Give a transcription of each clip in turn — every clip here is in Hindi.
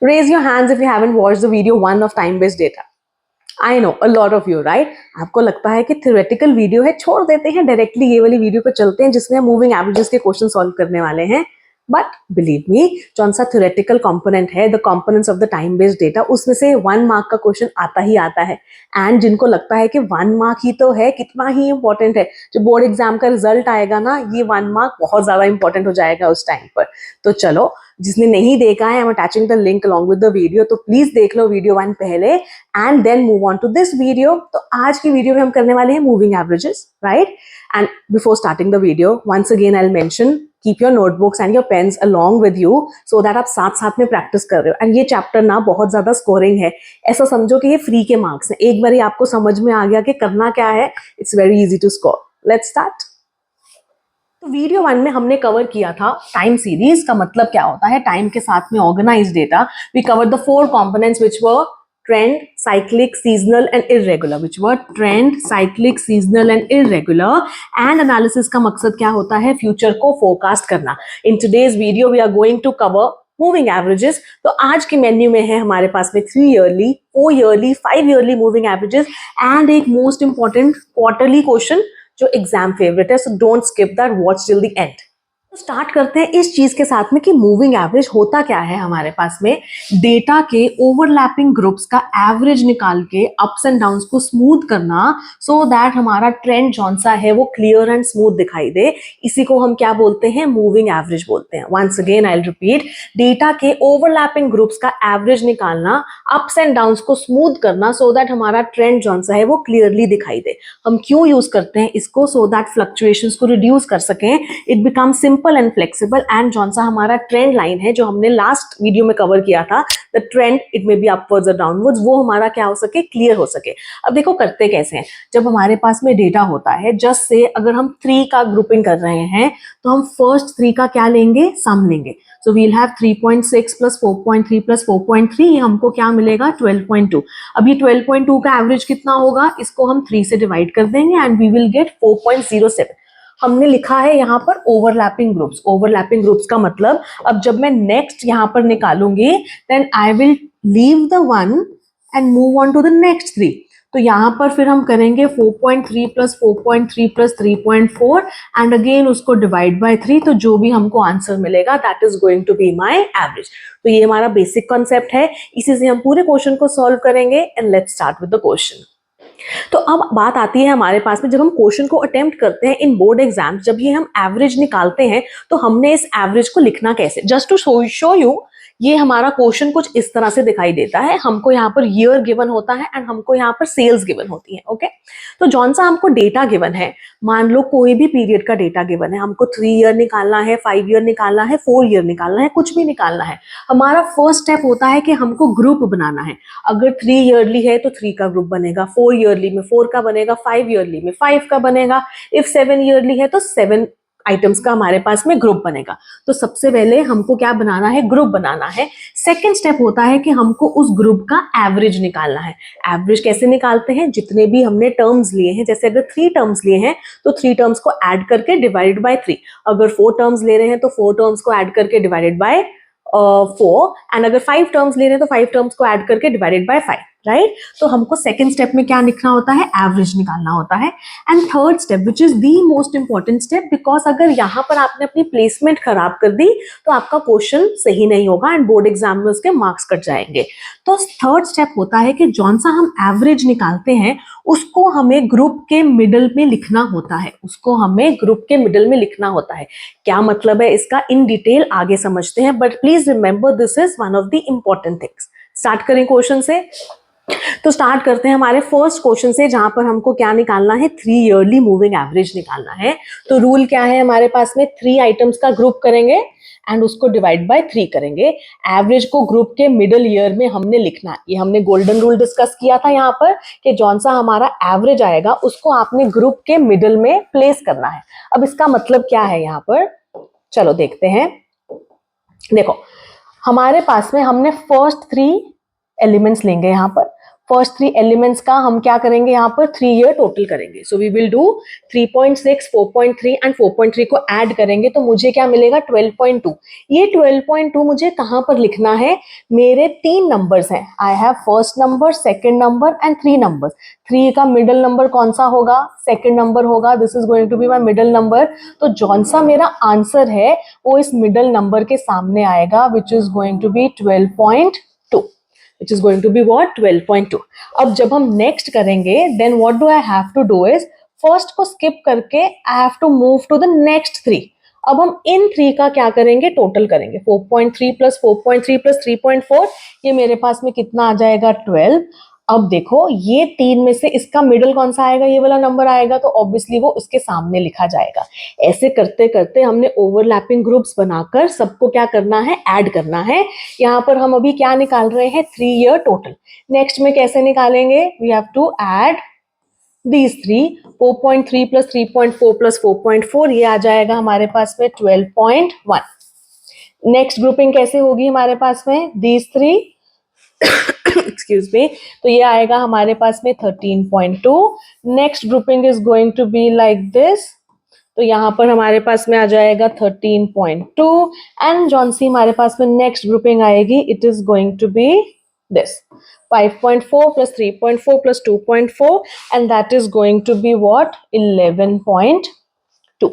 Raise your hands if you haven't watched the video 1 of time-based data. I know a lot of you, right? आपको लगता है कि theoretical वीडियो है, छोड़ देते हैं, डायरेक्टली ये वाली वीडियो पे चलते हैं जिसमें हम मूविंग एवरेजेस के क्वेश्चन सॉल्व करने वाले हैं. बट बिलीव मी, कौन सा थ्योरेटिकल कंपोनेंट है, the components of the time based data, उसमें से 1 मार्क का क्वेश्चन आता ही आता है. एंड जिनको लगता है कि 1 मार्क ही तो है, कितना ही इंपॉर्टेंट है, जो बोर्ड एग्जाम का रिजल्ट आएगा ना, ये 1 मार्क बहुत ज्यादा इंपॉर्टेंट हो जाएगा उस टाइम पर. तो चलो, जिसने नहीं देखा है, I am attaching the link along with the video, तो प्लीज देख लो वीडियो 1 पहले and then move on to this video. तो आज की वीडियो में हम करने वाले हैं moving averages, right? And before starting the video, once again I will mention, keep your notebooks and your pens along with you so that आप साथ साथ में प्रैक्टिस कर रहे हो. एंड ये चैप्टर ना बहुत ज्यादा स्कोरिंग है, ऐसा समझो कि ये फ्री के मार्क्स हैं. एक बार आपको समझ में आ गया कि करना क्या है, it's very easy to score. Let's start. तो वीडियो 1 में हमने कवर किया था टाइम सीरीज का मतलब क्या होता है, टाइम के साथ में organise data. We cover the 4 components which were trend, cyclic, seasonal and irregular, which were trend, cyclic, seasonal and irregular. And analysis का मकसद क्या होता है, फ्यूचर को फोरकास्ट करना. In today's video we are going to cover moving averages. तो आज के मेन्यू में है हमारे पास में 3 yearly, 4 yearly, 5 yearly moving averages and एक मोस्ट इंपॉर्टेंट क्वार्टरली क्वेश्चन जो एग्जाम फेवरेट है. So don't skip that, watch till the end. तो स्टार्ट करते हैं इस चीज के साथ में कि मूविंग एवरेज होता क्या है. हमारे पास में डेटा के ओवरलैपिंग ग्रुप्स का एवरेज निकाल के अप्स एंड डाउन्स को स्मूथ करना, सो दैट हमारा ट्रेंड जौन सा है वो क्लियर एंड स्मूथ दिखाई दे. इसी को हम क्या बोलते हैं, मूविंग एवरेज बोलते हैं. Once again I will repeat, data के ओवरलैपिंग ग्रुप्स का एवरेज निकालना, अप्स एंड डाउन्स को स्मूथ करना, सो दैट हमारा ट्रेंड जौन सा है वो क्लियरली दिखाई दे. हम क्यों यूज करते हैं इसको, सो दैट फ्लक्चुएशंस को रिड्यूस कर सकें, it become simple and flexible. And जौन सा हमारा ट्रेंड लाइन है जो हमने लास्ट वीडियो में कवर किया था, the trend it may be upwards और डाउनवर्ड्स, वो हमारा क्या हो सके, क्लियर हो सके. अब देखो करते कैसे हैं. जब हमारे पास में डेटा होता है, जस्ट से अगर हम 3 का ग्रुपिंग कर रहे हैं तो हम फर्स्ट 3 का क्या लेंगे, सम लेंगे. So we'll have 3.6 plus 4.3 plus 4.3, ये हमको क्या मिलेगा, 12.2. अब ये 12.2 का एवरेज कितना होगा, इसको हम 3 से डिवाइड कर देंगे एंड वी विल गेट 4.07. हमने लिखा है यहाँ पर ओवरलैपिंग ग्रुप्स. ओवरलैपिंग ग्रुप्स का मतलब, अब जब मैं नेक्स्ट यहाँ पर निकालूंगी, then I will leave the 1 and move on to the next 3. तो यहाँ पर फिर हम करेंगे 4.3 प्लस 4.3 प्लस 3.4 एंड अगेन उसको डिवाइड बाय 3. तो जो भी हमको आंसर मिलेगा that is going to be my average. तो ये हमारा बेसिक कॉन्सेप्ट है, इसी से हम पूरे क्वेश्चन को सॉल्व करेंगे. And let's start with the question. तो अब बात आती है हमारे पास में, जब हम क्वेश्चन को अटेम्प्ट करते हैं इन बोर्ड एग्जाम, जब ये हम एवरेज निकालते हैं तो हमने इस एवरेज को लिखना कैसे. जस्ट टू शो यू, ये हमारा क्वेश्चन कुछ इस तरह से दिखाई देता है. हमको यहाँ पर ईयर गिवन होता है एंड हमको यहाँ पर सेल्स गिवन होती है. ओके, तो जौन सा हमको डेटा गिवन है, मान लो कोई भी पीरियड का डेटा गिवन है, हमको 3 ईयर निकालना है, 5 ईयर निकालना है, 4 ईयर निकालना है, कुछ भी निकालना है. हमारा फर्स्ट स्टेप होता है कि हमको ग्रुप बनाना है. अगर 3 ईयरली है तो 3 का ग्रुप बनेगा, 4 ईयरली में 4 का बनेगा, 5 ईयरली में 5 का बनेगा, इफ 7 ईयरली है तो 7 आइटम्स का हमारे पास में ग्रुप बनेगा. तो सबसे पहले हमको क्या बनाना है, ग्रुप बनाना है. सेकंड स्टेप होता है कि हमको उस ग्रुप का एवरेज निकालना है. एवरेज कैसे निकालते हैं, जितने भी हमने टर्म्स लिए हैं, जैसे अगर 3 टर्म्स लिए हैं तो 3 टर्म्स को ऐड करके डिवाइडेड बाय 3. अगर 4 टर्म्स ले रहे हैं तो 4 टर्म्स को ऐड करके डिवाइडेड बाय 4. एंड अगर 5 टर्म्स ले रहे हैं तो 5 टर्म्स को ऐड करके डिवाइडेड बाय 5. राइट, तो हमको सेकंड स्टेप में क्या लिखना होता है, एवरेज निकालना होता है. And third step which is the most important step, because अगर यहाँ पर आपने अपनी प्लेसमेंट खराब कर दी तो आपका क्वेश्चन सही नहीं होगा एंड बोर्ड एग्जाम में उसके मार्क्स कट जाएंगे. तो थर्ड स्टेप होता है कि जौन सा हम एवरेज निकालते हैं उसको हमें ग्रुप के मिडल में लिखना होता है. उसको हमें ग्रुप के मिडल में लिखना होता है. क्या मतलब है इसका, इन डिटेल आगे समझते हैं, but please remember this is one of the important things. Start करें क्वेश्चन से. तो स्टार्ट करते हैं हमारे फर्स्ट क्वेश्चन से, जहां पर हमको क्या निकालना है, 3 ईयरली मूविंग एवरेज निकालना है. तो रूल क्या है हमारे पास में, 3 आइटम्स का ग्रुप करेंगे एंड उसको डिवाइड बाय 3 करेंगे. एवरेज को ग्रुप के मिडल ईयर में हमने लिखना है. ये हमने गोल्डन रूल डिस्कस किया था यहाँ पर कि जौन सा हमारा एवरेज आएगा उसको आपने ग्रुप के मिडल में प्लेस करना है. अब इसका मतलब क्या है यहाँ पर, चलो देखते हैं. देखो हमारे पास में हमने फर्स्ट 3 एलिमेंट्स लेंगे यहाँ पर. फर्स्ट 3 एलिमेंट्स का हम क्या करेंगे, यहाँ पर 3 ईयर टोटल करेंगे. So we will do 3.6, 4.3 and 4.3 को ऐड करेंगे तो मुझे क्या मिलेगा 12.2. ये 12.2 मुझे कहाँ पर लिखना है, मेरे 3 नंबर्स हैं. I have first number, second number and 3 numbers. 3 का मिडिल नंबर कौन सा होगा, सेकंड नंबर होगा. This is going to be my middle number. तो जौन सा मेरा आंसर है वो इस मिडिल नंबर के सामने आएगा, which is going to be 12.2. which is going to be what 12.2. अब जब हम नेक्स्ट करेंगे then what do I have to do is first को स्किप करके I have to move to the next 3. अब हम इन 3 का क्या करेंगे, टोटल करेंगे. 4.3 प्लस 4.3 प्लस 3.4, ये मेरे पास में कितना आ जाएगा 12. अब देखो ये 3 में से इसका मिडिल कौन सा आएगा, ये वाला नंबर आएगा, तो ऑब्वियसली वो उसके सामने लिखा जाएगा. ऐसे करते करते हमने ओवरलैपिंग ग्रुप्स बनाकर सबको क्या करना है, ऐड करना है. यहाँ पर हम अभी क्या निकाल रहे हैं, 3 ईयर टोटल. नेक्स्ट में कैसे निकालेंगे, we have to add these 3. 4.3 plus 3.4 plus 4.4, ये आ जाएगा हमारे पास में 12.1. नेक्स्ट ग्रुपिंग कैसे होगी हमारे पास में, these 3 एक्सक्यूज मी, तो ये आएगा हमारे पास में 13.2. Next grouping is going to be like this, तो यहाँ पर हमारे पास में आ जाएगा 13.2. एंड जौन सी हमारे पास में नेक्स्ट ग्रुपिंग आएगी, it is going to be this 5.4 plus 3.4 plus 2.4, and that is going to be what 11.2.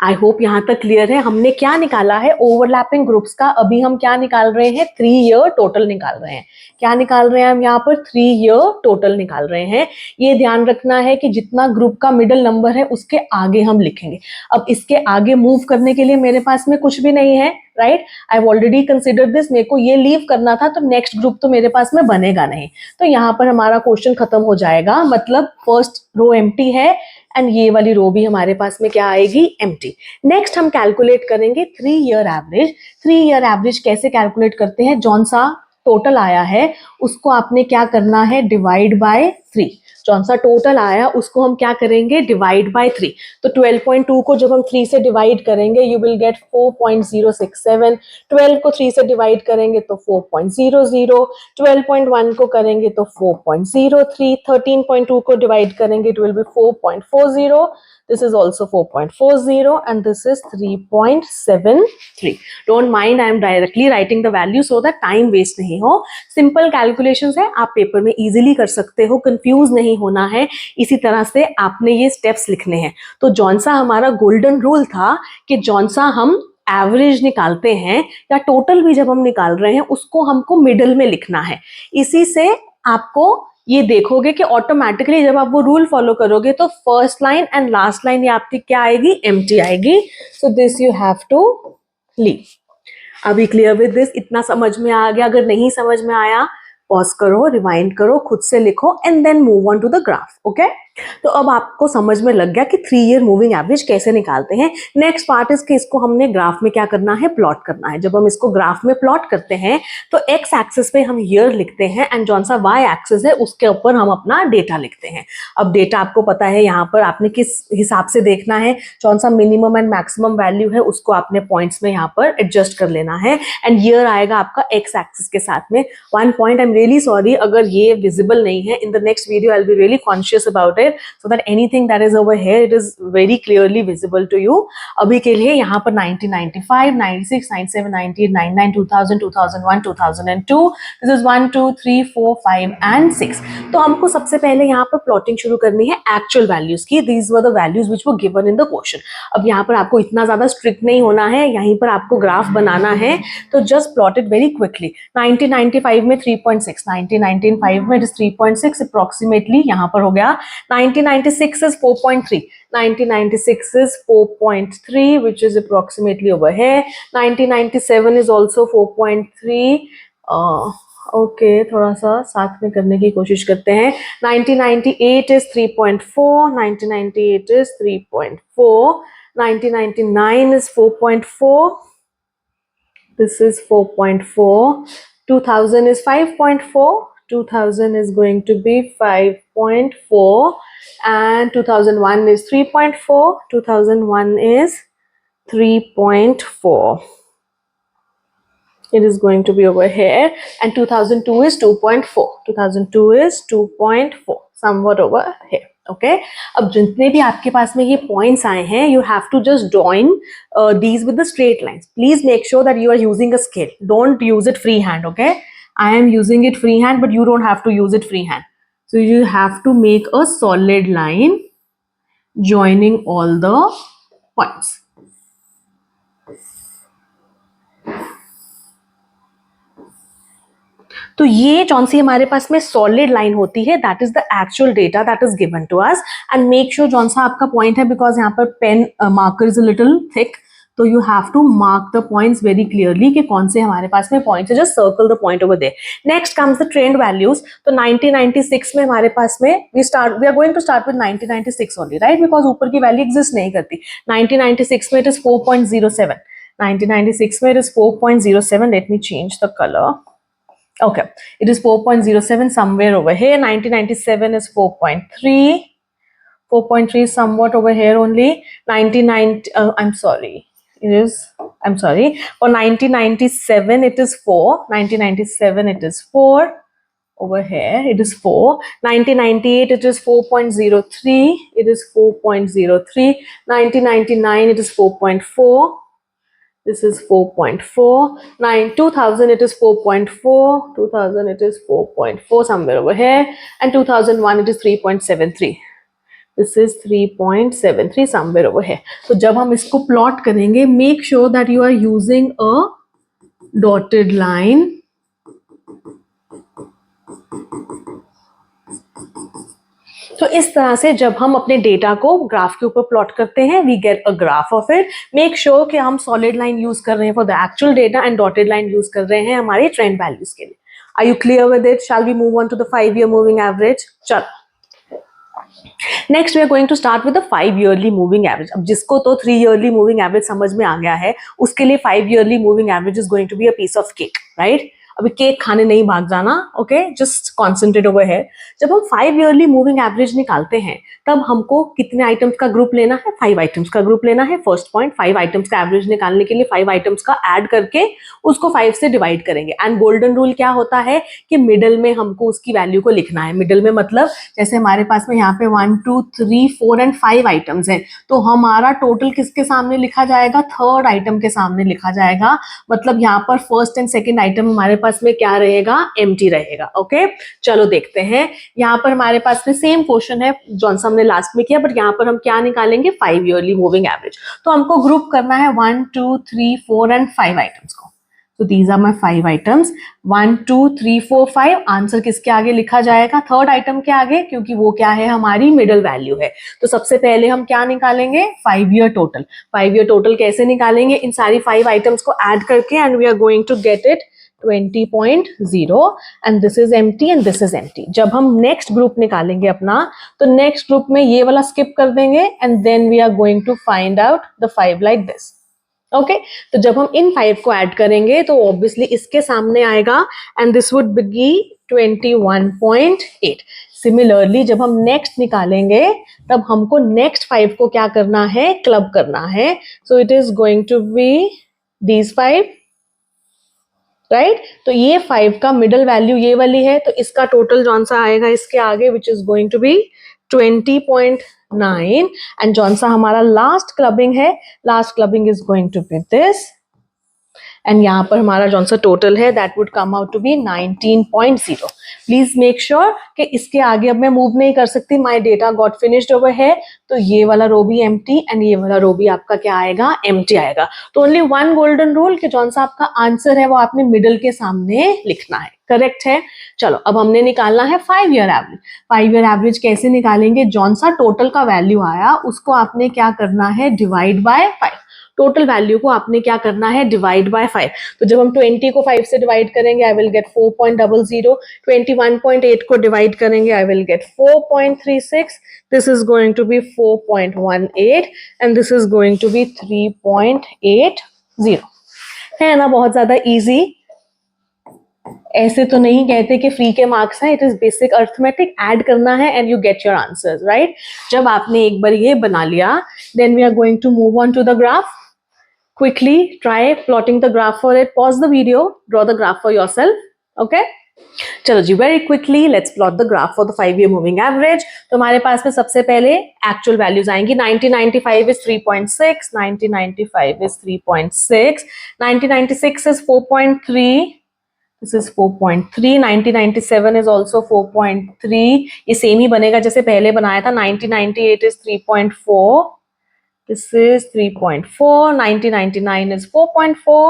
I hope यहाँ तक क्लियर है. हमने क्या निकाला है, ओवरलैपिंग ग्रुप्स का. अभी हम क्या निकाल रहे हैं, 3 ईयर टोटल निकाल रहे हैं. क्या निकाल रहे हैं हम यहाँ पर, 3 ईयर टोटल निकाल रहे हैं. ये ध्यान रखना है कि जितना ग्रुप का मिडिल नंबर है उसके आगे हम लिखेंगे. अब इसके आगे मूव करने के लिए मेरे पास में कुछ भी नहीं है, right. I have already consider this. मेरे को ये लीव करना था तो नेक्स्ट ग्रुप तो मेरे पास में बनेगा नहीं, तो यहाँ पर हमारा क्वेश्चन खत्म हो जाएगा. मतलब फर्स्ट रो एम्प्टी है एंड ये वाली रो भी हमारे पास में क्या आएगी, एम्प्टी. नेक्स्ट हम कैलकुलेट करेंगे 3 ईयर एवरेज. 3 ईयर एवरेज कैसे कैलकुलेट करते हैं, जौन सा टोटल आया है उसको आपने क्या करना है, डिवाइड बाय 3. जौन सा टोटल आया उसको हम क्या करेंगे, डिवाइड बाय 3. तो 12.2 को जब हम 3 से डिवाइड करेंगे यू विल गेट 4.067. 12 को 3 से डिवाइड करेंगे तो 4.00. 12.1 को करेंगे तो 4.03. 13.2 को डिवाइड करेंगे it will be 4.40. This is also 4.40 and this is 3.73. Don't mind, I am directly writing the value so that time waste नहीं हो. Simple calculations है, आप पेपर में easily कर सकते हो, confuse नहीं होना है. इसी तरह से आपने ये steps लिखने हैं. तो जौन सा हमारा golden rule था कि जौन सा हम एवरेज निकालते हैं या टोटल भी जब हम निकाल रहे हैं उसको हमको मिडल में लिखना है. इसी से आपको ये देखोगे कि ऑटोमेटिकली जब आप वो रूल फॉलो करोगे तो first line and last line ये आपकी क्या आएगी, एम्प्टी आएगी. So this you have to leave. अभी क्लियर विद दिस, इतना समझ में आ गया. अगर नहीं समझ में आया पॉज करो, रिवाइंड करो, खुद से लिखो and then move on to the graph. Okay, तो अब आपको समझ में लग गया कि 3 ईयर मूविंग एवरेज कैसे निकालते हैं. नेक्स्ट पार्ट इज कि इसको हमने ग्राफ में क्या करना है, प्लॉट करना है. जब हम इसको ग्राफ में प्लॉट करते हैं तो एक्स एक्सिस पे हम ईयर लिखते हैं एंड जौन सा वाई एक्सिस है उसके ऊपर हम अपना डेटा लिखते हैं. अब डेटा आपको पता है यहाँ पर आपने किस हिसाब से देखना है, जौन सा मिनिमम एंड मैक्सिमम वैल्यू है उसको आपने पॉइंट्स में यहाँ पर एडजस्ट कर लेना है एंड ईयर आएगा आपका एक्स एक्सिस के साथ में. One point, I am really sorry अगर ये विजिबल नहीं है. In the next video I will be really conscious about it so that anything that is over here it is very clearly visible to you. अभी के लिए यहाँ पर 1995, 96, 97, 98, 99, 2000, 2001, 2002. This is 1, 2, 3, 4, 5 and 6. तो हमको सबसे पहले यहाँ पर प्लॉटिंग शुरू करनी है एक्चुअल वैल्यूज की. These were the values which were given in the question. अब यहाँ पर आपको इतना ज्यादा स्ट्रिक्ट नहीं होना है, यहीं पर आपको ग्राफ बनाना है तो just plot it very quickly. 1995 में 3.6, 1995 में 3.6 अप्रोक्सीमेटली यहाँ पर हो गया. 1996 is 4.3. 1996 is 4.3 which is approximately over here. 1997 is also 4.3. Okay, थोड़ा सा साथ में करने की कोशिश करते हैं. 1998 is 3.4. 1998 is 3.4. 1999 is 4.4. This is 4.4. 2000 is 5.4. 2000 is going to be 5.4 and 2001 is 3.4. 2001 is 3.4. It is going to be over here, and 2002 is 2.4. 2002 is 2.4, somewhat over here. Okay, अब जितने भी आपके पास में ये पॉइंट्स आए हैं, you have to just join these with the straight lines. Please make sure that you are using a scale. Don't use it freehand. Okay, I am using it freehand, but you don't have to use it freehand. So you have to make a solid line joining all the points. तो ये कौन सी हमारे पास में सॉलिड लाइन होती है, that is the actual data that is given to us. And make sure कौन सा आपका पॉइंट है, बिकॉज यहाँ पर pen marker is a little thick, तो you have to mark the points very clearly कि कौन से हमारे पास में पॉइंट्स है. Just circle the point over there. Next comes the trend values. तो 1996 में हमारे पास में we are going to start with 1996 only, right, because ऊपर की वैल्यू एग्जिस्ट नहीं करती. 1996 में इट इज 4.07. 1996 में it is 4.07. Let me change the colour. Okay, it is 4.07 somewhere over here. 1997 is 4.3. 4.3 somewhat over here only. 1990, I'm sorry. For 1997 it is 4. 1997 it is 4. Over here it is 4. 1998 it is 4.03. It is 4.03. 1999 it is 4.4. This is 4.4. 2000 it is 4.4. 2000 it is 4.4 somewhere over here. And 2001 it is 3.73. This is 3.73 somewhere over here. So जब हम इसको plot करेंगे, make sure that you are using a dotted line. तो इस तरह से जब हम अपने डेटा को ग्राफ के ऊपर प्लॉट करते हैं, we get a graph of it. Make sure कि हम सॉलिड लाइन यूज कर रहे हैं for the actual data and dotted line use कर रहे हैं हमारे ट्रेंड वैल्यूज के लिए. Are you clear with it? Shall we move on to the 5 year moving average? चलो, next we are going to start with the 5 yearly moving average. अब जिसको तो 3 ईयरली मूविंग एवरेज समझ में आ गया है, उसके लिए 5 yearly moving average is going to be a piece of cake, right? अभी केक खाने नहीं भाग जाना, ओके, जस्ट कॉन्सेंट्रेट ओवर है. जब हम 5 ईयरली मूविंग एवरेज निकालते हैं, तब हमको कितने आइटम्स का ग्रुप लेना है? 5 आइटम्स का ग्रुप लेना है. फर्स्ट पॉइंट, 5 आइटम्स का एवरेज निकालने के लिए 5 आइटम्स का ऐड करके उसको 5 से डिवाइड करेंगे. एंड गोल्डन रूल क्या होता है कि मिडल में हमको उसकी वैल्यू को लिखना है. मिडल में मतलब जैसे हमारे पास में यहाँ पे 1 2 3 4 एंड 5 आइटम्स है, तो हमारा टोटल किसके सामने लिखा जाएगा? थर्ड आइटम के सामने लिखा जाएगा. मतलब यहाँ पर फर्स्ट एंड सेकेंड आइटम हमारे पास में क्या रहेगा? एम्प्टी रहेगा. ओके, चलो देखते हैं. यहाँ पर हमारे पास में सेम क्वेश्चन है जॉन सा हमने लास्ट में किया, बट यहाँ पर हम क्या निकालेंगे? 5 ईयरली मूविंग एवरेज. तो हमको ग्रुप करना है 1 2 3 4 एंड 5 आइटम्स को. So these are my 5 items. 1 2 3 4 5. Answer किसके आगे लिखा जाएगा? थर्ड आइटम के आगे, क्योंकि वो क्या है? हमारी मिडल वैल्यू है. तो सबसे पहले हम क्या निकालेंगे? 5 ईयर टोटल. 5 ईयर टोटल कैसे निकालेंगे? इन सारी 5 आइटम्स को ऐड करके, and we are going to get it 20.0 and this is empty and this is empty. जब हम नेक्स्ट ग्रुप निकालेंगे अपना, तो नेक्स्ट ग्रुप में ये वाला स्किप कर देंगे and then we are going to find out the 5 like this. Okay, तो जब हम इन 5 को ऐड करेंगे तो ऑब्वियसली इसके सामने आएगा and this would be 21.8. Similarly जब हम नेक्स्ट निकालेंगे, तब हमको नेक्स्ट 5 को क्या करना है? क्लब करना है. So it is going to be these 5, right? तो ये 5 का मिडल वैल्यू ये वाली है, तो इसका टोटल जौन सा आएगा इसके आगे, which is going to be 20.9. And जौन सा हमारा लास्ट क्लबिंग है, last clubbing is going to be this. And यहाँ पर हमारा जौन सा टोटल है, that would come out to be 19.0. Please make sure कि इसके आगे अब मैं मूव नहीं कर सकती. My data got finished over है, तो ये वाला रो भी एम्प्टी एंड ये वाला रो भी आपका क्या आएगा? एम्प्टी आएगा. तो ओनली वन गोल्डन रूल कि जौन सा आपका आंसर है वो आपने मिडल के सामने लिखना है. करेक्ट है? चलो, अब हमने निकालना है 5 ईयर एवरेज. 5 ईयर एवरेज कैसे निकालेंगे? जौन सा टोटल का वैल्यू आया उसको आपने क्या करना है? Divide by 5. टोटल वैल्यू को आपने क्या करना है? Divide by 5. तो जब हम 20 को 5 से डिवाइड करेंगे, आई विल गेट 4.00. 21.8 को डिवाइड करेंगे, I will get 4.36. This is going to be 4.18 and this is going to be 3.80. है ना बहुत ज्यादा इजी? ऐसे तो नहीं कहते कि फ्री के मार्क्स हैं. It is basic arithmetic. Add करना है and you get your answers, right? जब आपने एक बार ये बना लिया, then we are going to move on to the graph. quickly try plotting the graph for it. Pause the video, draw the graph for yourself. Okay, चलो जी, very quickly let's plot the graph for the 5 year moving average. तो हमारे पास में सबसे पहले एक्चुअल वैल्यूज आएंगी. 1995 is 3.6, 1995 is 3.6, 1996 is 4.3, this is 4.3, 1997 is also 4.3. ये सेम ही बनेगा जैसे पहले बनाया था. 1998 is 3.4, this is 3.4, 1999 is 4.4,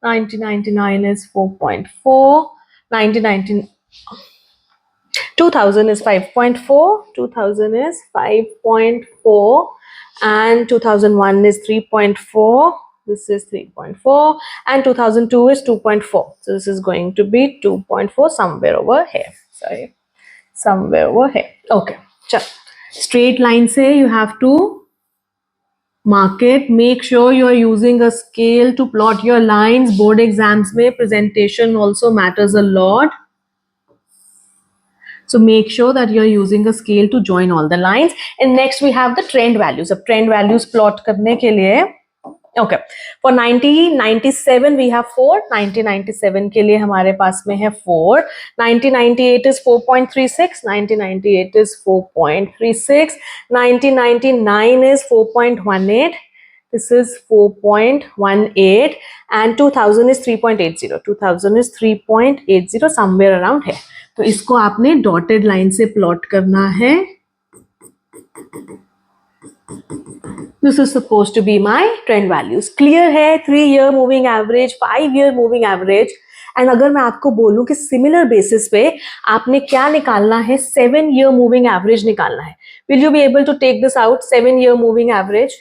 1999 is 4.4, 1999, 2000 is 5.4, 2000 is 5.4, and 2001 is 3.4, this is 3.4, and 2002 is 2.4. So this is going to be 2.4 somewhere over here. Sorry, somewhere over here. Okay, चलो straight line से you have to mark it. Make sure you are using a scale to plot your lines. Board exams में presentation also matters a lot. So make sure that you are using a scale to join all the lines. And next we have the trend values. अब trend values plot करने के लिए, okay, for 1997 we have 4. 1997 के लिए हमारे पास में है 4. 1998 is 4.36, 1998 is 4.36, 1999 is 4.18, this is 4.18, and 2000 is 3.80, 2000 is 3.80 somewhere around here. तो इसको आपने डॉटेड लाइन से प्लॉट करना है. This is supposed to be my trend values. Clear है? 3 year moving average, 5 year moving average. And अगर मैं आपको बोलूं कि सिमिलर बेसिस पे आपने क्या निकालना है, 7 year moving average निकालना है. Will you be able to take this out? 7 year moving average.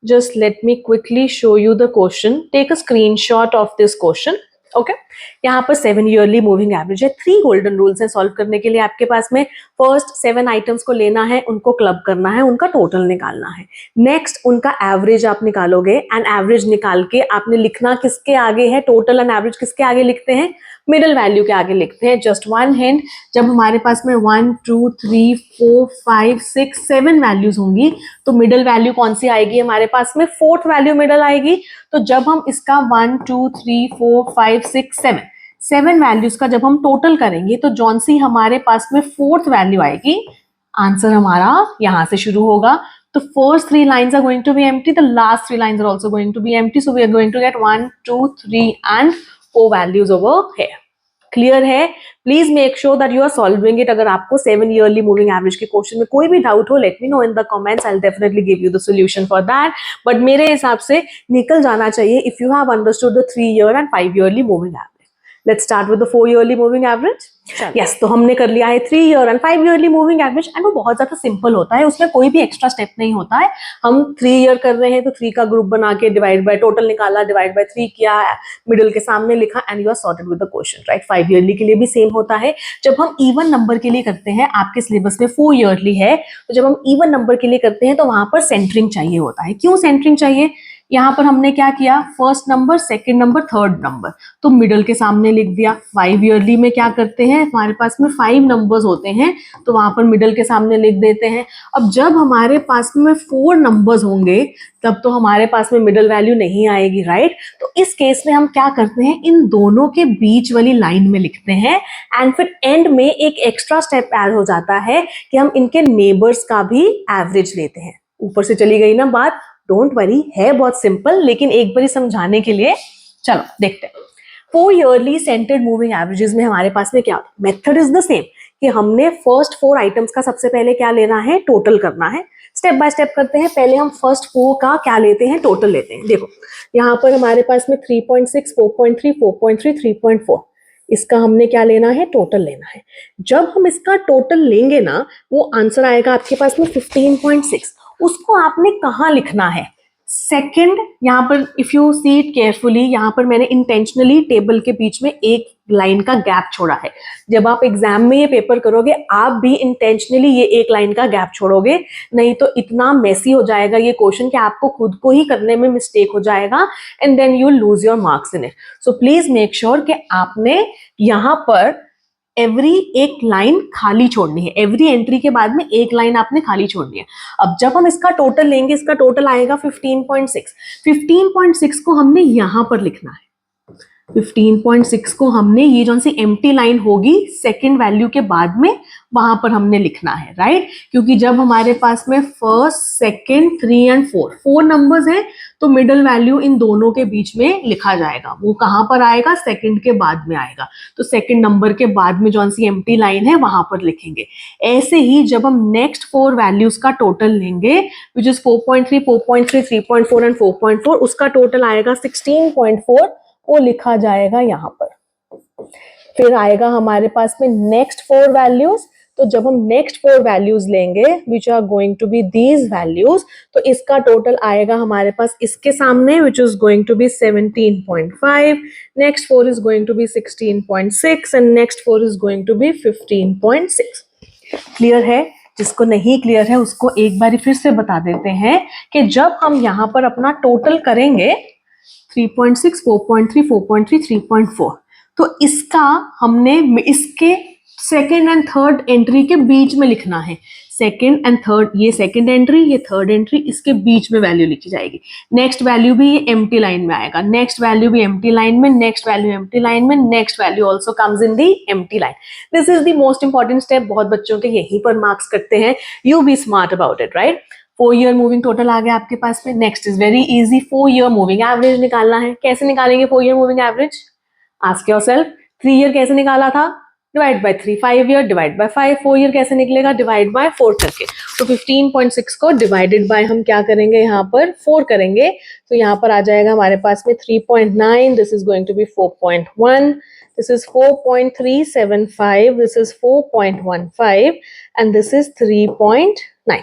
Just let me quickly show you the question. Take a screenshot of this question. Okay, यहाँ पर 7 ईयरली मूविंग एवरेज है. 3 गोल्डन रूल्स है सॉल्व करने के लिए आपके पास में. फर्स्ट 7 आइटम्स को लेना है, उनको क्लब करना है, उनका टोटल निकालना है. नेक्स्ट उनका एवरेज आप निकालोगे एंड एवरेज निकाल के आपने लिखना किसके आगे है, टोटल एंड एवरेज किसके आगे लिखते हैं, मिडल वैल्यू के आगे लिखते हैं. जस्ट वन हिंट, जब हमारे पास में 1 2 3 4 5 6 7 वैल्यूज होंगी तो मिडल वैल्यू कौन सी आएगी हमारे पास में, 4th वैल्यू मिडल आएगी. तो जब हम इसका 1 2 3 4 5 6 7 वैल्यूज का जब हम टोटल करेंगे तो जौन सी हमारे पास में 4th वैल्यू आएगी, आंसर हमारा यहां से शुरू होगा. तो first 3 lines are going to be empty, the last 3 lines are also going to be empty, so we are going to get 1 2 3 and 4 values over here. Clear है? Please make sure that you are solving it. अगर आपको 7 ईयरली मूविंग एवरेज के क्वेश्चन में कोई भी डाउट हो, let me know in the comments. I will definitely give you the solution for that. But मेरे हिसाब से निकल जाना चाहिए if you have understood the 3 year and 5 yearly moving average. Let's start with the 4 yearly moving average. Yes, तो हमने कर लिया है 3 year and 5 yearly moving average and वो बहुत ज्यादा सिंपल होता है, उसमें कोई भी एक्स्ट्रा स्टेप नहीं होता है. हम 3 ईयर कर रहे हैं तो 3 का ग्रुप बना के डिवाइड बाय टोटल निकाला, डिवाइड बाय 3 किया, मिडिल के सामने लिखा and you are sorted with the question, right. 5 yearly के लिए भी सेम होता है. जब हम इवन नंबर के लिए करते हैं, आपके सिलेबस में 4 ईयरली है, तो जब हम इवन नंबर के लिए करते हैं तो वहां पर सेंटरिंग चाहिए होता है. क्यों सेंटरिंग चाहिए? यहाँ पर हमने क्या किया, first number, second number, third number, तो मिडल के सामने लिख दिया. 5 ईयरली में क्या करते हैं, हमारे पास में 5 नंबर्स होते हैं तो वहां पर मिडल के सामने लिख देते हैं. अब जब हमारे पास में 4 नंबर्स होंगे तब तो हमारे पास में मिडल वैल्यू नहीं आएगी, राइट. तो इस केस में हम क्या करते हैं, इन दोनों के बीच वाली लाइन में लिखते हैं एंड फिर एंड में एक एक्स्ट्रा स्टेप ऐड हो जाता है कि हम इनके नेबर्स का भी एवरेज लेते हैं. ऊपर से चली गई ना बात, डोंट वरी, है बहुत सिंपल, लेकिन एक बार समझाने के लिए चलो देखते हैं. 4 ईयरली सेंटर्ड मूविंग एवरेजेस में हमारे पास में क्या, मेथड इज द सेम कि हमने फर्स्ट 4 आइटम्स का सबसे पहले क्या लेना है, टोटल करना है. स्टेप बाय स्टेप करते हैं. पहले हम फर्स्ट 4 का क्या लेते हैं, टोटल लेते हैं. देखो यहाँ पर हमारे पास में 3.6 4.3 4.3 3.4, इसका हमने क्या लेना है, टोटल लेना है. जब हम इसका टोटल लेंगे ना, वो आंसर आएगा आपके पास में 15.6. उसको आपने कहाँ लिखना है, सेकंड. यहाँ पर if you see it carefully, यहाँ पर मैंने इंटेंशनली टेबल के बीच में एक लाइन का गैप छोड़ा है. जब आप एग्जाम में ये पेपर करोगे आप भी इंटेंशनली ये एक लाइन का गैप छोड़ोगे, नहीं तो इतना मेसी हो जाएगा ये क्वेश्चन कि आपको खुद को ही करने में मिस्टेक हो जाएगा and then you lose your marks in it. So please make sure कि आपने यहाँ पर एवरी एक लाइन खाली छोड़नी है, एवरी एंट्री के बाद में एक लाइन आपने खाली छोड़नी है। अब जब हम इसका टोटल लेंगे, इसका टोटल आएगा 15.6। 15.6 को हमने यहां पर लिखना है। 15.6 को हमने ये जो सी एम्प्टी लाइन होगी सेकंड वैल्यू के बाद में वहां पर हमने लिखना है, राइट? क्योंकि जब हमारे पास में फर्स्ट, सेकंड, 3 एंड 4 नंबर्स हैं तो मिडल वैल्यू इन दोनों के बीच में लिखा जाएगा। वो कहां पर आएगा? सेकंड के बाद में आएगा। तो सेकंड नंबर के बाद में जो सी एम्प्टी लाइन है वहां पर लिखेंगे। ऐसे ही जब हम नेक्स्ट 4 वैल्यूज का टोटल लेंगे, विच इज 4.3, 4.3, 3.4 एंड 4.4, उसका टोटल आएगा 16.4, वो लिखा जाएगा यहां पर। फिर आएगा हमारे पास में नेक्स्ट 4 वैल्यूज। तो जब हम नेक्स्ट 4 वैल्यूज लेंगे which are going to be these values, तो इसका टोटल आएगा हमारे पास इसके सामने which is going to be 17.5, next 4 is going to be 16.6 and next 4 is going to be 15.6। Clear है? जिसको नहीं क्लियर है उसको एक बार फिर से बता देते हैं कि जब हम यहां पर अपना टोटल करेंगे 3.6, 4.3, 4.3, 3.4, तो इसका हमने इसके सेकेंड एंड थर्ड एंट्री के बीच में लिखना है। सेकेंड एंड थर्ड, ये सेकेंड एंट्री, ये थर्ड एंट्री, इसके बीच में वैल्यू लिखी जाएगी। नेक्स्ट वैल्यू भी ये एम्प्टी लाइन में आएगा, नेक्स्ट वैल्यू भी एम्प्टी लाइन में, नेक्स्ट वैल्यू एम्प्टी लाइन में, next value also comes in the empty line. This is the most important step. बहुत बच्चों के यहीं पर मार्क्स कटते हैं। You be smart about it, right? 4 year moving total आ गया आपके पास में। Next is very easy, 4 year moving average निकालना है। कैसे निकालेंगे 4 year moving average? Ask yourself. 3 year कैसे निकाला था? Divide by 3। 5 year divide by 5। 4 year कैसे निकलेगा? डिवाइड बाय 4 करके। तो 15.6 को डिवाइडेड बाय हम क्या करेंगे? यहाँ पर 4 करेंगे। तो यहाँ पर आ जाएगा हमारे पास में 3.9, this is going to be 4.1, this is 4.375, this is 4.15 and this is 3.9।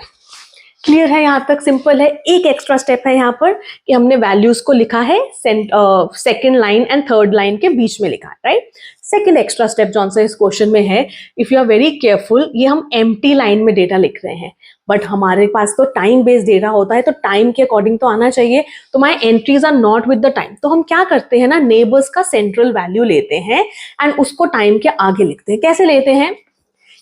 Clear है? यहाँ तक सिंपल है। एक एक्स्ट्रा स्टेप है यहाँ पर कि हमने वैल्यूज को लिखा है second line and third line के बीच में लिखा है, राइट? सेकेंड एक्स्ट्रा स्टेप जौन सा इस क्वेश्चन में है, if you are very careful, ये हम एम्प्टी लाइन में डेटा लिख रहे हैं, बट हमारे पास तो टाइम बेस्ड डेटा होता है, तो टाइम के अकॉर्डिंग तो आना चाहिए। तो my entries are not with the time, तो हम क्या करते हैं ना, नेबर्स का सेंट्रल वैल्यू लेते हैं एंड उसको टाइम के आगे लिखते हैं। कैसे लेते हैं?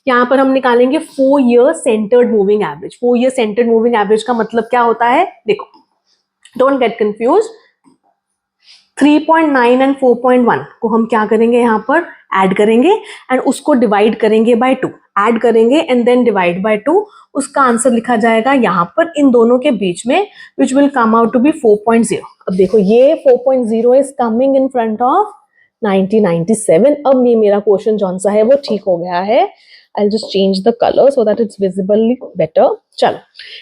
यहाँ पर हम निकालेंगे 4 year centred moving average. 4 year centred moving average का मतलब क्या होता है? देखो, डोंट गेट कंफ्यूज। 3.9 एंड 4.1 को हम क्या करेंगे? यहाँ पर ऐड करेंगे एंड उसको डिवाइड करेंगे बाय 2। ऐड करेंगे एंड देन डिवाइड बाय 2। उसका आंसर लिखा जाएगा यहाँ पर इन दोनों के बीच में, which will come out to be 4.0। अब देखो, ये 4.0 is coming in front of 1997। अब ये मेरा क्वेश्चन जौन सा है वो ठीक हो गया है। I'll just change the color so that it's visibly better। चलो,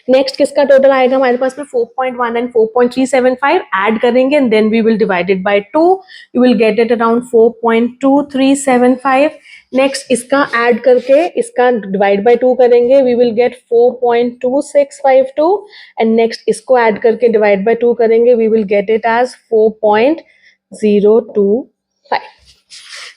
नेक्स्ट किसका टोटल आएगा हमारे पास में? 4.1 and 4.375 ऐड करेंगे and then we will divide it by 2। You will get it around 4.2375। Next इसका ऐड करके इसका डिवाइड बाय 2 करेंगे, we will get 4.2652 and next इसको ऐड करके डिवाइड बाय 2 करेंगे, we will get it as 4.025।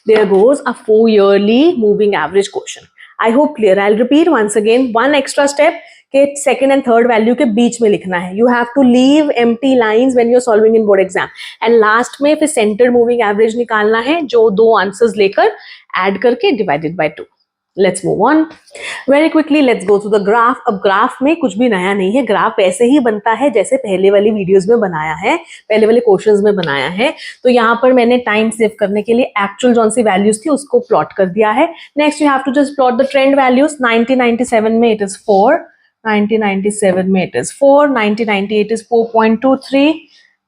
There goes a 4 yearly moving average question। I hope clear। I'll repeat once again, one extra step के सेकेंड एंड थर्ड वैल्यू के बीच में लिखना है। You have to leave empty lines when you are solving in board exam. And last में फिर सेंटर्ड मूविंग एवरेज निकालना है, जो 2 आंसर्स लेकर ऐड करके divided by 2। Let's move on very quickly. Let's go to the graph. अब ग्राफ में कुछ भी नया नहीं है, ग्राफ वैसे ही बनता है जैसे पहले वाली वीडियोस में बनाया है, पहले वाले क्वेश्चंस में बनाया है। तो यहाँ पर मैंने टाइम सेव करने के लिए एक्चुअल जौन सी वैल्यूज थी उसको प्लॉट कर दिया है। Next you have to just plot the trend values. 1997 में इट इज 4, 1997 में it is 4, 1998 is 4.23,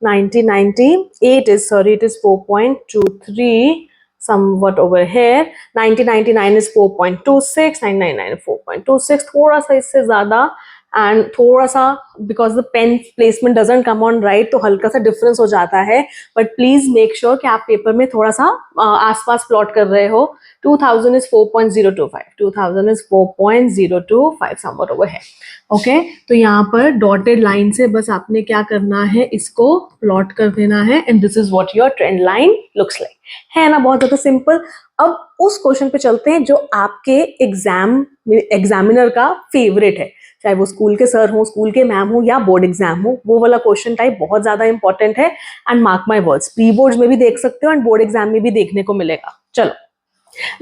1998 is, sorry, it is 4.23 somewhat over here। 1999 is 4.26, 1999 4.26, थोड़ा सा इससे ज्यादा एंड थोड़ा सा because the pen placement doesn't come on right, तो हल्का सा डिफरेंस हो जाता है। बट प्लीज मेक श्योर कि आप पेपर में थोड़ा सा आसपास प्लॉट कर रहे हो। 2000 is 4.025, 2000 is 4.025 somewhat over here। Okay, तो यहाँ पर डॉटेड लाइन से बस आपने क्या करना है, इसको प्लॉट कर देना है and this is what your trend line looks like. है ना बहुत ज्यादा सिंपल। अब उस क्वेश्चन पे चलते हैं जो आपके एग्जामिनर का फेवरेट है, चाहे वो स्कूल के सर हो, स्कूल के मैम हो या बोर्ड एग्जाम हो। वो वाला क्वेश्चन टाइप बहुत ज्यादा इंपॉर्टेंट है and mark my words, pre boards में भी देख सकते हो एंड बोर्ड एग्जाम में भी देखने को मिलेगा। चलो,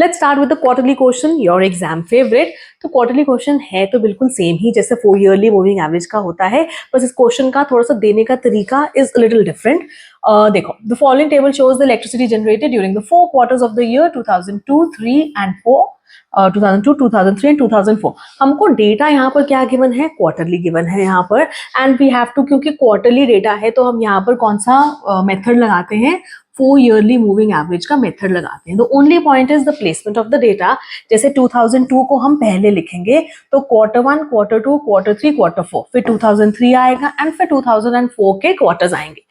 let's start with the quarterly question, your exam favourite. तो क्वार्टरली क्वेश्चन है तो बिल्कुल सेम ही जैसे 4 ईयरली मूविंग एवरेज का होता है, बस इस क्वेश्चन का थोड़ा सा देने का तरीका इज अ लिटिल डिफरेंट। देखो, the following table shows the electricity generated during the 4 quarters of the year 2002, 3 and 4, 2002, 2003 and 2004। हमको डेटा यहाँ पर क्या गिवन है, क्वार्टरली गिवन है यहाँ पर, एंड वी हैव टू, क्योंकि क्वार्टरली डेटा है तो हम यहाँ पर कौन सा मेथड लगाते हैं, 4 ईयरली मूविंग एवरेज का मेथड लगाते हैं। The only point is the placement of the data. जैसे 2002 को हम पहले लिखेंगे तो क्वार्टर 1, क्वार्टर 2, क्वार्टर 3, क्वार्टर 4, फिर 2003 आएगा एंड फिर 2004 के क्वार्टर्स आएंगे।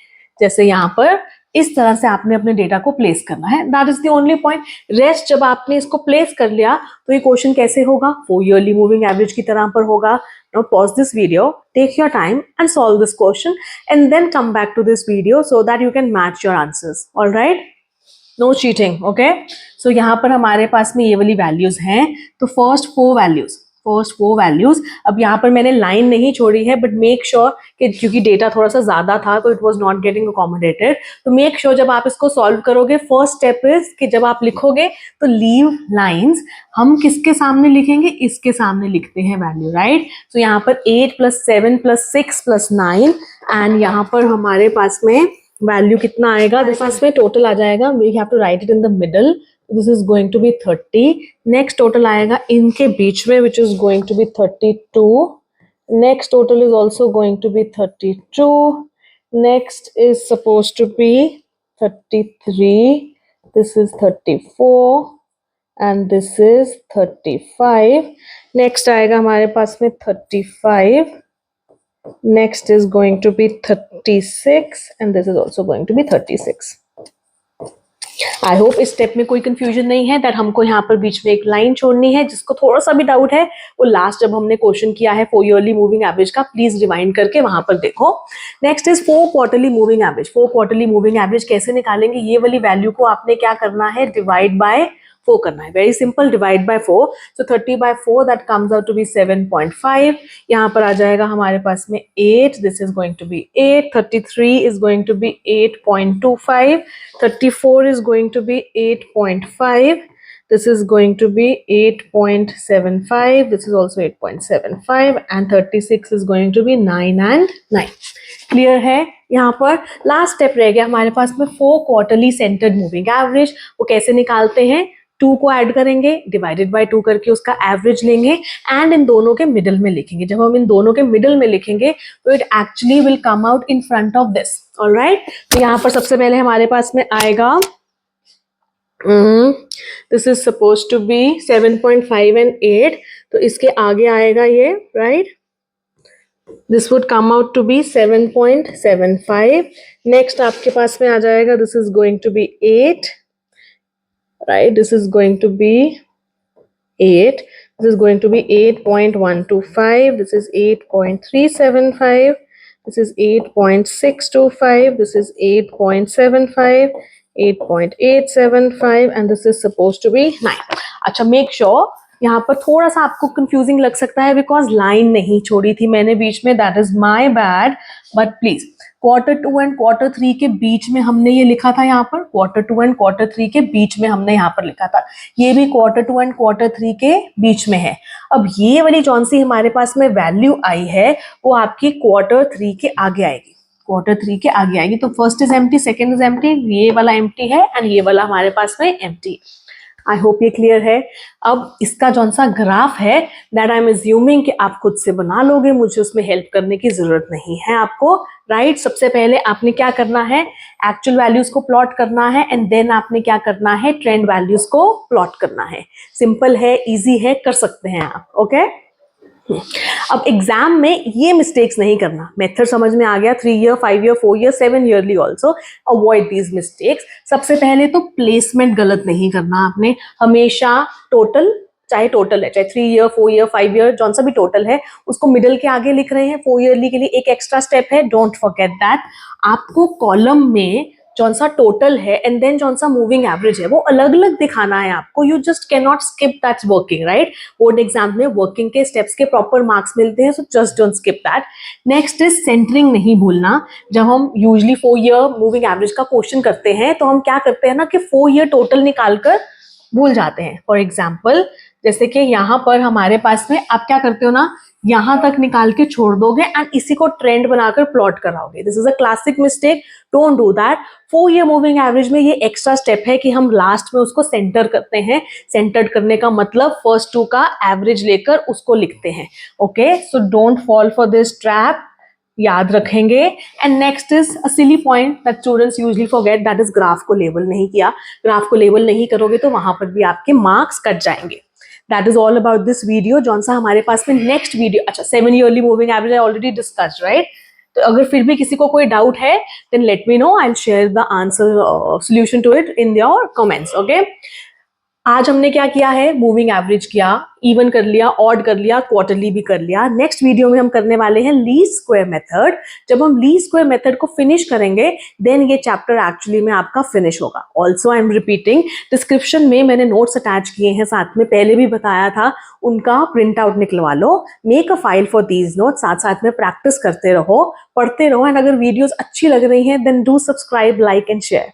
जैसे यहाँ पर इस तरह से आपने अपने डेटा को प्लेस करना है, that is the only point. Rest जब आपने इसको प्लेस कर लिया तो ये क्वेश्चन कैसे होगा, 4 ईयरली मूविंग एवरेज की तरह पर होगा। Now pause this video, take your time and solve this question and then come back to this video so that you can match your answers. All right? No cheating, okay? So यहाँ पर हमारे पास में ये वाली वैल्यूज हैं, तो फर्स्ट फोर वैल्यूज। अब यहाँ पर मैंने लाइन नहीं छोड़ी है, बट मेक श्योर कि क्योंकि डेटा थोड़ा सा ज्यादा था तो it was not getting accommodated, तो मेक श्योर जब आप इसको सॉल्व करोगे, फर्स्ट स्टेप इज कि जब आप लिखोगे तो लीव लाइंस। हम किसके सामने लिखेंगे, इसके सामने लिखते हैं वैल्यू, राइट? तो यहाँ पर 8 + 7 + 6 + 9 एंड यहाँ पर हमारे पास में वैल्यू कितना आएगा, दिस पास में टोटल आ जाएगा, we have to write it in the middle, this is going to be 30। Next total आएगा इनके बीच में which is going to be 32। Next total is also going to be 32। Next is suppose to be 33, this is 34 and this is 35। Next आएगा हमारे पास में 35, next is going to be 36 and this is also going to be 36। I hope इस स्टेप में कोई कंफ्यूजन नहीं है, दैट हमको यहाँ पर बीच में एक लाइन छोड़नी है। जिसको थोड़ा सा भी डाउट है वो लास्ट जब हमने क्वेश्चन किया है 4 ईयरली मूविंग एवरेज का, प्लीज रिवाइंड करके वहां पर देखो। Next is 4 quarterly moving average. 4 quarterly moving average कैसे निकालेंगे, ये वाली वैल्यू को आपने क्या करना है, डिवाइड बाय 4 करना है, very simple, divide by 4। So 30/4 that comes out to be 7.5। यहाँ पर आ जाएगा हमारे पास में 8, this is going to be 8, 33 is going to be 8.25, 34 is going to be 8.5, this is going to be 8.75, this is also 8.75 and 36 is going to be 9 and 9। Clear है? यहाँ पर लास्ट स्टेप रह गया हमारे पास में 4 क्वार्टरली सेंटर्ड मूविंग एवरेज। वो कैसे निकालते हैं, 2 को ऐड करेंगे, डिवाइडेड बाय 2 करके उसका एवरेज लेंगे एंड इन दोनों के मिडल में लिखेंगे। जब हम इन दोनों के मिडल में लिखेंगे तो it actually will come out in front of this. Alright, तो यहाँ पर सबसे पहले हमारे पास में आएगा this is suppose to be 7.5 and 8, तो इसके आगे आएगा ये, right? This would come out to be 7.75। Next आपके पास में आ जाएगा, this is going to be 8, right? This is going to be 8, this is going to be 8.125, this is 8.375, this is 8.625, this is 8.75, 8.875 and this is supposed to be 9। अच्छा, मेक श्योर यहाँ पर थोड़ा सा आपको कंफ्यूजिंग लग सकता है बिकॉज लाइन नहीं छोड़ी थी मैंने बीच में, that is my bad, but please quarter 2 and quarter 3 के बीच में हमने ये लिखा था, यहाँ पर क्वार्टर 2 एंड क्वार्टर 3 के बीच में हमने यहाँ पर लिखा था, ये भी क्वार्टर 2 एंड क्वार्टर 3 के बीच में है। अब ये वाली जौन सी हमारे पास में वैल्यू आई है वो आपकी क्वार्टर 3 के आगे आएगी, क्वार्टर 3 के आगे आएगी। तो first is empty, second is empty, ये वाला एम्प्टी है एंड ये वाला हमारे पास में एम्प्टी है। आई होप ये क्लियर है। अब इसका जौन सा ग्राफ है दैट आई एम एज्यूमिंग कि आप खुद से बना लोगे, मुझे उसमें हेल्प करने की जरूरत नहीं है आपको, राइट? सबसे पहले आपने क्या करना है, एक्चुअल वैल्यूज को प्लॉट करना है एंड देन आपने क्या करना है, ट्रेंड वैल्यूज को प्लॉट करना है। सिंपल है, इजी है, कर सकते हैं आप, ओके? अब एग्जाम में ये मिस्टेक्स नहीं करना, मेथड समझ में आ गया, 3 year, 5 year, 4 year, 7 yearly also, avoid these mistakes. सबसे पहले तो प्लेसमेंट गलत नहीं करना आपने, हमेशा टोटल, चाहे टोटल है, चाहे 3 ईयर, 4 ईयर, 5 ईयर, जौन सा भी टोटल है उसको मिडल के आगे लिख रहे हैं। 4 ईयरली के लिए एक एक्स्ट्रा स्टेप है, डोंट फॉरगेट दैट। आपको कॉलम में जौन सा टोटल है एंड देन जौन सा मूविंग एवरेज है वो अलग अलग दिखाना है आपको, you just can not skip that's working, right? Board exam में वर्किंग के स्टेप्स के प्रॉपर मार्क्स मिलते हैं, so just don't skip that. Next is centring नहीं भूलना। जब हम यूजली 4 ईयर मूविंग एवरेज का क्वेश्चन करते हैं तो हम क्या करते हैं ना कि 4 ईयर टोटल निकालकर भूल जाते हैं। फॉर एग्जाम्पल जैसे कि यहाँ पर हमारे पास में आप क्या करते हो ना, यहाँ तक निकाल के छोड़ दोगे एंड इसी को ट्रेंड बनाकर प्लॉट कराओगे। This is a classic mistake, don't do that. 4 year moving average में ये एक्स्ट्रा स्टेप है कि हम लास्ट में उसको सेंटर करते हैं। सेंटर्ड करने का मतलब फर्स्ट 2 का एवरेज लेकर उसको लिखते हैं। Okay, so don't fall for this trap, याद रखेंगे। And next is a silly point that students usually forget, that is graph को लेबल नहीं किया। ग्राफ को लेबल नहीं करोगे तो वहां पर भी आपके मार्क्स कट जाएंगे। That is all about this video. जौन सा हमारे पास में नेक्स्ट वीडियो, अच्छा 7 yearly moving average I already discuss, right. तो अगर फिर भी किसी को कोई डाउट है then let me know, I will share the answer solution to it in your comments. Okay, आज हमने क्या किया है, मूविंग एवरेज किया, इवन कर लिया, ऑड कर लिया, क्वार्टरली भी कर लिया। नेक्स्ट वीडियो में हम करने वाले हैं लीस्ट स्क्वायर मेथड। जब हम लीस्ट स्क्वायर मेथड को फिनिश करेंगे देन ये चैप्टर एक्चुअली में आपका फिनिश होगा। Also I am repeating, description में मैंने नोट्स अटैच किए हैं, साथ में पहले भी बताया था, उनका प्रिंट आउट निकलवा लो। Make a file for these notes, साथ साथ में प्रैक्टिस करते रहो, पढ़ते रहो। एंड अगर वीडियोज अच्छी लग रही हैं then do subscribe, like and share.